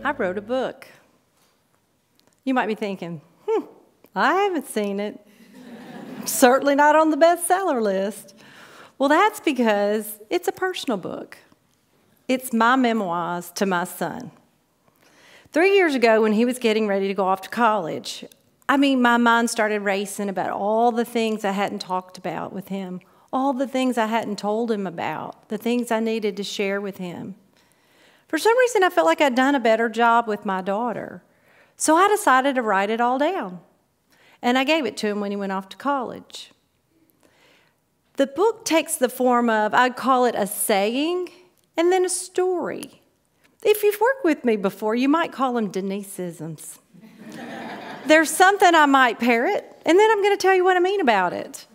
I wrote a book. You might be thinking, I haven't seen it. Certainly not on the bestseller list. Well, that's because it's a personal book. It's my memoirs to my son. 3 years ago, when he was getting ready to go off to college, my mind started racing about all the things I hadn't talked about with him, all the things I hadn't told him about, the things I needed to share with him. For some reason, I felt like I'd done a better job with my daughter. So I decided to write it all down. And I gave it to him when he went off to college. The book takes the form of, I'd call it a saying and then a story. If you've worked with me before, you might call them Deniseisms. There's something I might parrot, and then I'm going to tell you what I mean about it.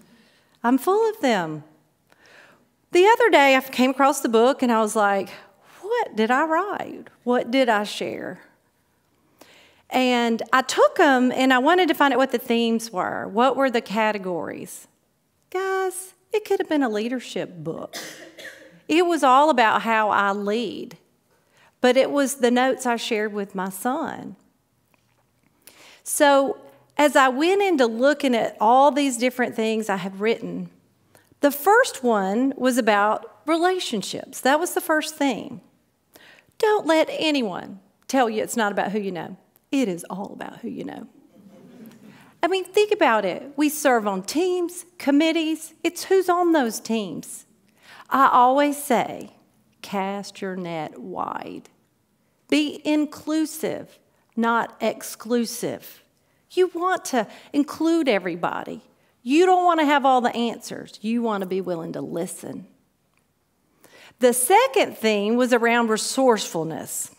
I'm full of them. The other day, I came across the book, and I was like, what did I write? What did I share? And I took them, and I wanted to find out what the themes were. What were the categories? Guys, it could have been a leadership book. It was all about how I lead. But it was the notes I shared with my son. So as I went into looking at all these different things I have written, the first one was about relationships. That was the first theme. Don't let anyone tell you it's not about who you know. It is all about who you know. Think about it. We serve on teams, committees. It's who's on those teams. I always say, cast your net wide. Be inclusive, not exclusive. You want to include everybody. You don't want to have all the answers. You want to be willing to listen. The second theme was around resourcefulness.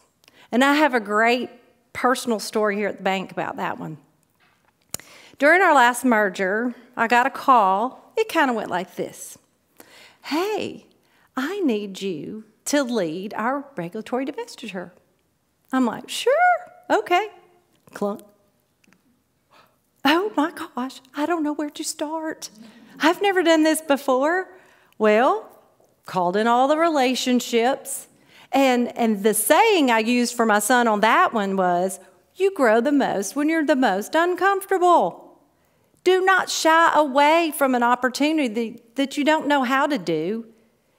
And I have a great personal story here at the bank about that one. During our last merger, I got a call. It kind of went like this. Hey, I need you to lead our regulatory divestiture. I'm like, sure, okay. Clunk. Oh my gosh, I don't know where to start. I've never done this before. Well, called in all the relationships. And the saying I used for my son on that one was, you grow the most when you're the most uncomfortable. Do not shy away from an opportunity that you don't know how to do.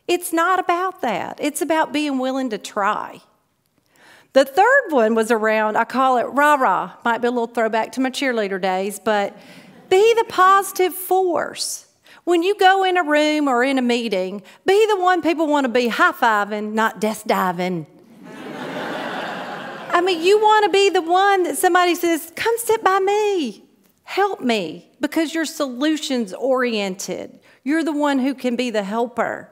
It's not about that. It's about being willing to try. The third one was around, I call it rah-rah. Might be a little throwback to my cheerleader days, but be the positive force. When you go in a room or in a meeting, be the one people want to be high-fiving, not desk diving. You want to be the one that somebody says, come sit by me. Help me, because you're solutions-oriented. You're the one who can be the helper.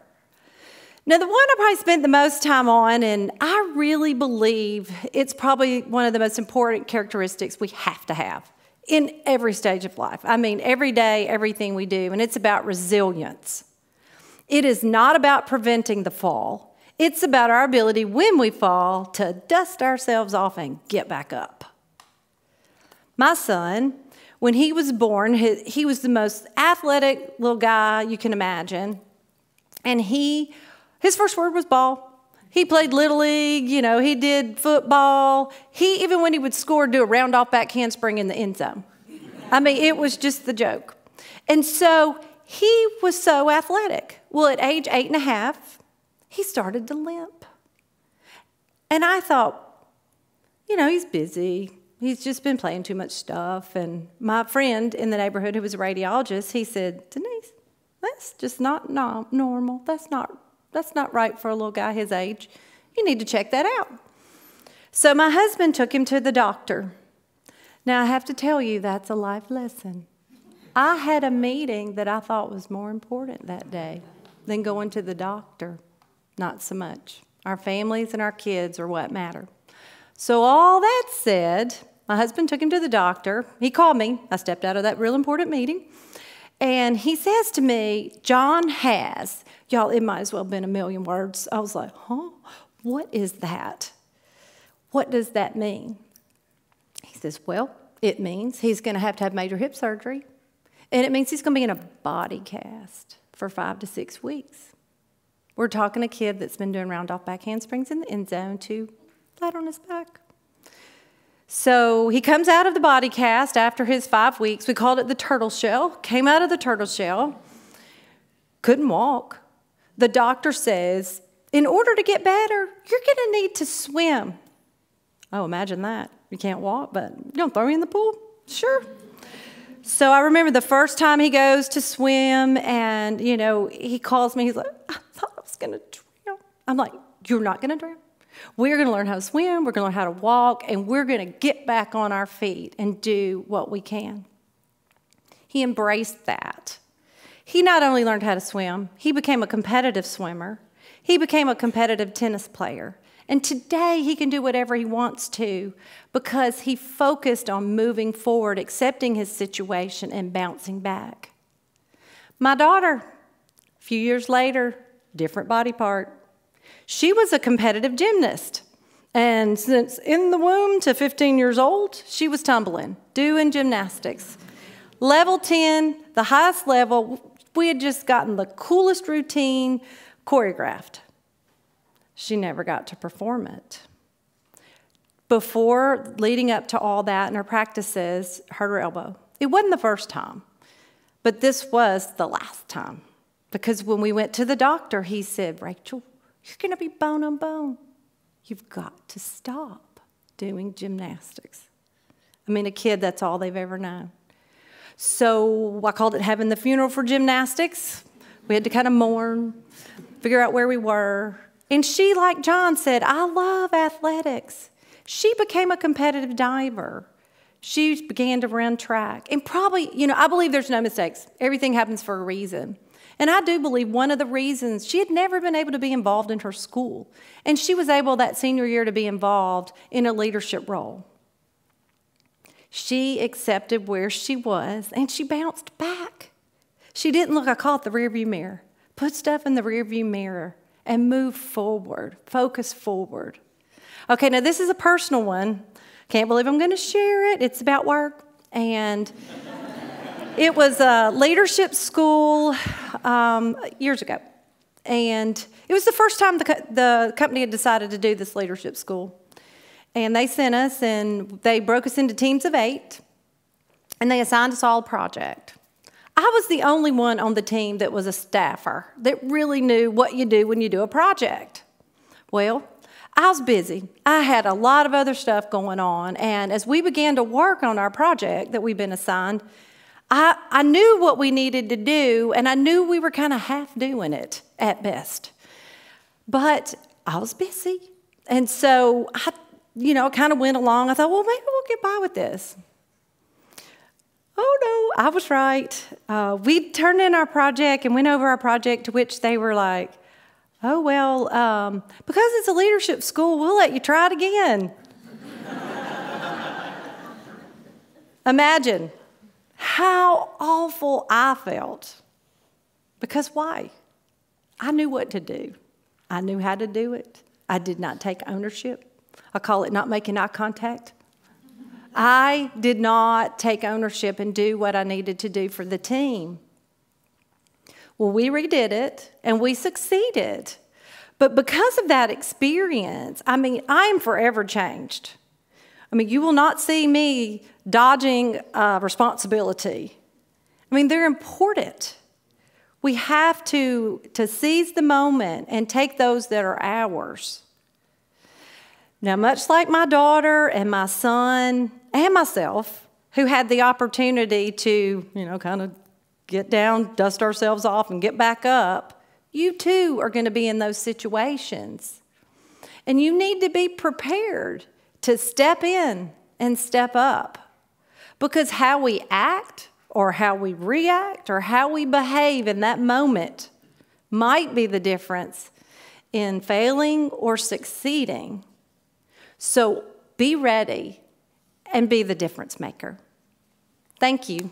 Now, the one I probably spent the most time on, and I really believe it's probably one of the most important characteristics we have to have in every stage of life. Every day, everything we do, and it's about resilience. It is not about preventing the fall. It's about our ability, when we fall, to dust ourselves off and get back up. My son, when he was born, he was the most athletic little guy you can imagine, and his first word was ball. He played Little League, he did football. Even when he would score, do a round-off back handspring in the end zone. It was just the joke. And so he was so athletic. Well, at age 8.5, he started to limp. And I thought, he's busy. He's just been playing too much stuff. And my friend in the neighborhood who was a radiologist, he said, Denise, that's just not normal. That's not right for a little guy his age. You need to check that out. So my husband took him to the doctor. Now, I have to tell you, that's a life lesson. I had a meeting that I thought was more important that day than going to the doctor. Not so much. Our families and our kids are what matter. So all that said, my husband took him to the doctor. He called me. I stepped out of that real important meeting. And he says to me, John has, y'all, it might as well have been a million words. I was like, huh? What is that? What does that mean? He says, well, it means he's going to have major hip surgery. And it means he's going to be in a body cast for 5 to 6 weeks. We're talking a kid that's been doing round-off back handsprings in the end zone to flat on his back. So he comes out of the body cast after his 5 weeks. We called it the turtle shell. Came out of the turtle shell. Couldn't walk. The doctor says, in order to get better, you're going to need to swim. Oh, imagine that. You can't walk, but you're going to throw me in the pool? Sure. So I remember the first time he goes to swim, and, he calls me. He's like, I thought I was going to drown. I'm like, you're not going to drown. We're going to learn how to swim. We're going to learn how to walk, and we're going to get back on our feet and do what we can. He embraced that. He not only learned how to swim, he became a competitive swimmer. He became a competitive tennis player. And today he can do whatever he wants to because he focused on moving forward, accepting his situation, and bouncing back. My daughter, a few years later, different body part. She was a competitive gymnast. And since in the womb to 15 years old, she was tumbling, doing gymnastics. Level 10, the highest level, we had just gotten the coolest routine choreographed. She never got to perform it. Before, leading up to all that in her practices, hurt her elbow. It wasn't the first time, but this was the last time. Because when we went to the doctor, he said, Rachel, you're going to be bone on bone. You've got to stop doing gymnastics. I mean, a kid, that's all they've ever known. So I called it having the funeral for gymnastics. We had to kind of mourn, figure out where we were. And she, like John said, I love athletics. She became a competitive diver. She began to run track. And probably, I believe there's no mistakes. Everything happens for a reason. And I do believe one of the reasons, she had never been able to be involved in her school. And she was able that senior year to be involved in a leadership role. She accepted where she was, and she bounced back. She didn't look, I call it the rearview mirror. Put stuff in the rearview mirror and move forward, focus forward. Okay, now this is a personal one. Can't believe I'm going to share it. It's about work. And it was a leadership school years ago. And it was the first time the company had decided to do this leadership school. And they sent us, and they broke us into teams of 8. And they assigned us all a project. I was the only one on the team that was a staffer that really knew what you do when you do a project. Well, I was busy. I had a lot of other stuff going on, and as we began to work on our project that we've been assigned, I knew what we needed to do, and I knew we were kind of half doing it at best. But I was busy, and so I kind of went along. I thought, well, maybe we'll get by with this. Oh, no, I was right. We turned in our project and went over our project, to which they were like, oh, well, because it's a leadership school, we'll let you try it again. Imagine how awful I felt. Because why? I knew what to do. I knew how to do it. I did not take ownership. I call it not making eye contact. I did not take ownership and do what I needed to do for the team. Well, we redid it, and we succeeded. But because of that experience, I am forever changed. You will not see me dodging responsibility. They're important. We have to seize the moment and take those that are ours. Now, much like my daughter and my son and myself, who had the opportunity to, kind of get down, dust ourselves off, and get back up, you too are going to be in those situations. And you need to be prepared to step in and step up. Because how we act, or how we react, or how we behave in that moment might be the difference in failing or succeeding. So be ready and be the difference maker. Thank you.